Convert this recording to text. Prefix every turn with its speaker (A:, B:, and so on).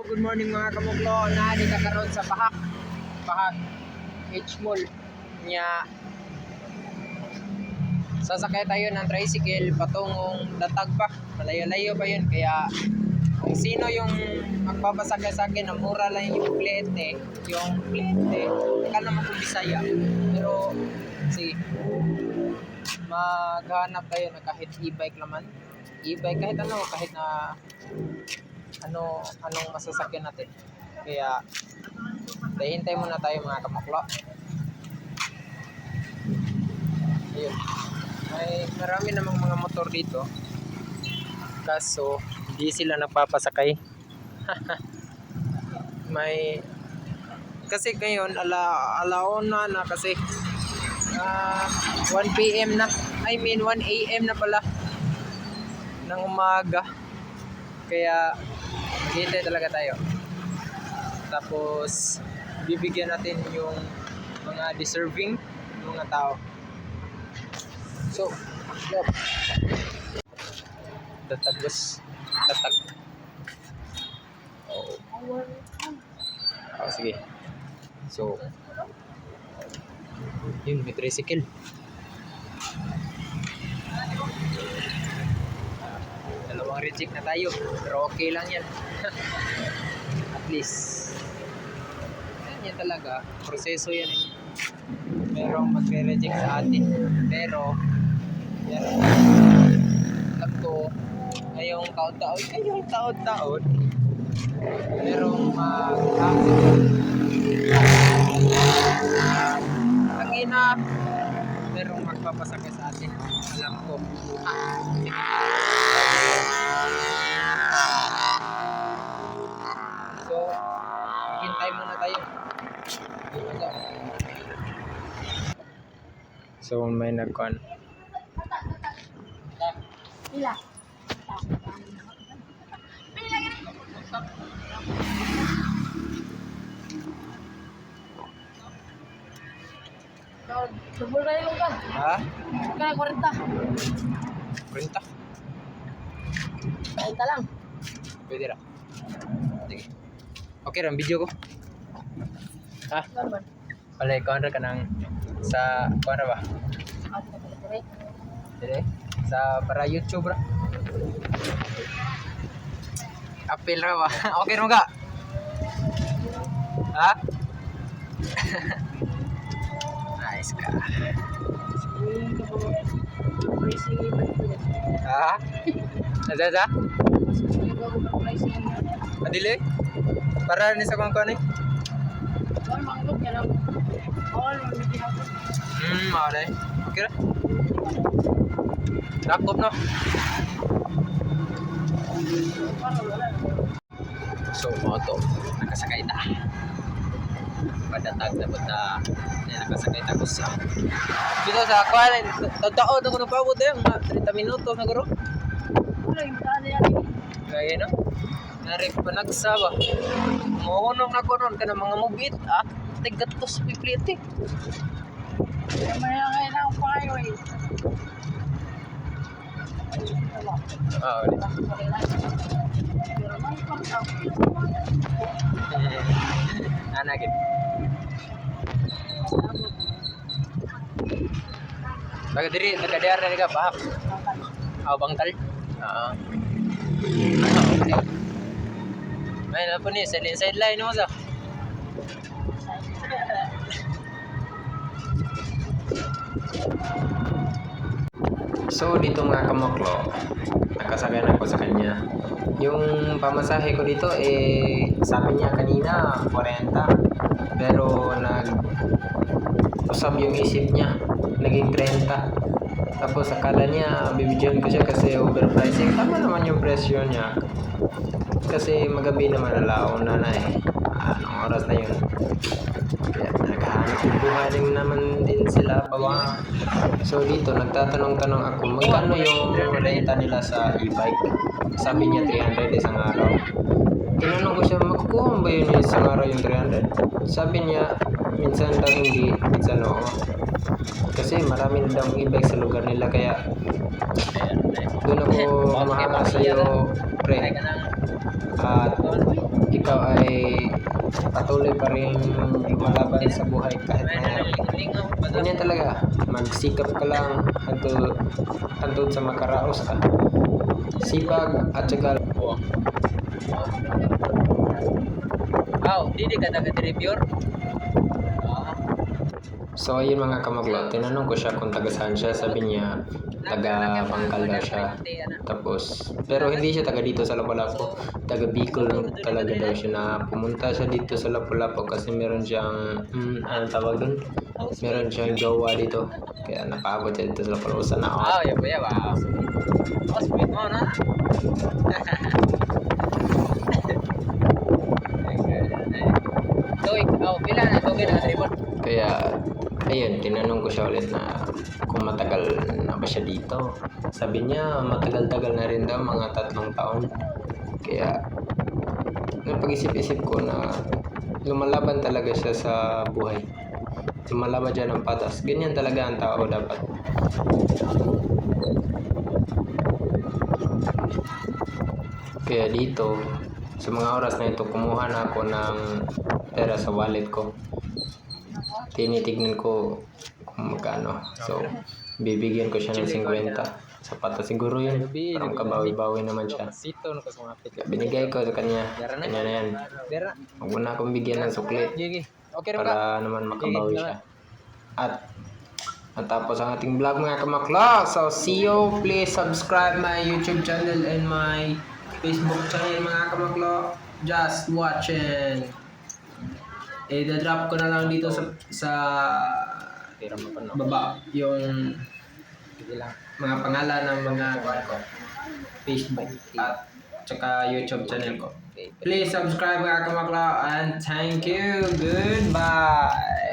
A: Good morning mga kamuklo. Naani ka karon sa Bahak H-Mall nya. Sasakay tayo ng tricycle patungong Latag pa. Malayo-layo pa yun. Kaya kung sino yung magpapasakay sa akin na mura lang yung plete, ka naman kung Bisaya. Pero sige, maghanap tayo na kahit e-bike naman. E-bike kahit ano, kahit na anong masasakyan natin. Kaya hintay muna tayo mga kamaklo. Ayun, may marami namang mga motor dito, kaso hindi sila nagpapasakay. May kasi ngayon alauna na kasi 1 PM na, 1 AM na pala ng umaga. Kaya hintay talaga tayo. Tapos bibigyan natin yung mga deserving mga tao. So, yep. Tatag. Oh, sige. So, yun, may tricycle. Dalawang reject na tayo, pero okay lang yan. At least yan talaga, proseso yan. Merong magre-reject sa atin, pero yan, alam ko ngayong taon-taon merong mag-ina, merong magpapasakay sa atin, alam ko. So, hintay muna tayo. So, may nagkuhan.
B: Pila. Subul kayo lang ka.
A: Ha?
B: Kaya 40.
A: 40?
B: 40 lang.
A: Pwede ra. Sige. Okay ram video ko. Ha?
B: Normal.
A: Wala ikaw ka nang sa kuha ba? Dire? Sa para YouTube ra. Apil ra ba? Okay ra ka? Ha? Nice ka. Ha? Nasa? Adili? Para ni sa kung ni? Okay. Okay ra. Dakop no. So, moto nakasakay ta. Padatag na punta nakasakay ta ko sa dito sa kuan. Totoo na ko na paabot yung 30 minutos na guro.
B: Wala yung daan yan.
A: Gaya no. Nari panagsa ba. Mohonong na ko ron kana mga mubit tigatos pipliti.
B: Maya ngayon ang payo eh.
A: Ulit. Anagin. Taga-diar na ka Bahak. Bangkal. Okay. May na po ni sideline mo sa. So dito mga kamoklo, nakasakay na ako sa kanya. Yung pamasahe ko dito sabi niya kanina 40, pero usap yung isip niya, naging 30. Tapos akala niya bibigyan ko siya kasi overpricing. Tama naman yung presyo niya, kasi magabi naman, alaon na anong oras na yun. Naghahanap buhay din naman din sila bawa. So dito nagtatanong-tanong ako magkano yung renta nila sa e-bike. Sabi niya 300 isang araw. Tinanong ko siya, makukuha ba yun isang araw yung 300? Sabi niya minsan daw hindi, minsan oo. Kasi marami na daw e-bike sa lugar nila kaya doon ako mahanga sa iyo, pre. At ikaw ay patuloy pa rin lumalaban sa buhay kahit mahirap. Ganyan talaga, magsikap ka lang hangtod sa makaraos ka. Sipag at syaga.
C: Didi ka taga-reviewer?
A: So ayun mga kamaglo, tinanong ko siya kung taga saan siya, sabi niya taga Bangkal daw siya. Tapos, pero hindi siya taga dito sa Lapu-Lapu, taga Bicol talaga daw siya, na pumunta siya dito sa Lapu-Lapu kasi meron siyang, anong tawag dun? Meron siyang jowa dito, kaya napaabot siya dito sa Lapu-Lapu. Sana ako.
C: Ya ba, ya ba. Sweet mo na. Pila na to taga-reviewer?
A: Kaya, ayun, tinanong ko siya ulit na kung matagal na ba siya dito. Sabi niya, matagal-tagal na rin daw, mga 3 taon. Kaya, napag-isip-isip ko na lumalaban talaga siya sa buhay. Lumalaban siya ng patas. Ganyan talaga ang tao dapat. Kaya dito, sa mga oras na ito, kumuha na ako ng pera sa wallet ko. Tinitignan ko kung magkano. So, bibigyan ko siya ng 50. Sapat na siguro yun. Parang kabawi-bawi naman siya.
C: Sito no kasi mapit.
A: Binigay ko sa kanya. Kanya na yan.
C: Dera.
A: Huwag mo na akong bigyan ng sukli
C: Gigi. Okay ra ka.
A: para naman makabawi siya. At natapos ang ating vlog mga kamakla. So, see you. Please subscribe my YouTube channel and my Facebook channel mga kamakla. Just watching. I-drop ko na lang dito sa baba yung mga pangalan ng mga ko, Facebook at saka YouTube channel ko. Please subscribe mga kamakla and thank you. Goodbye.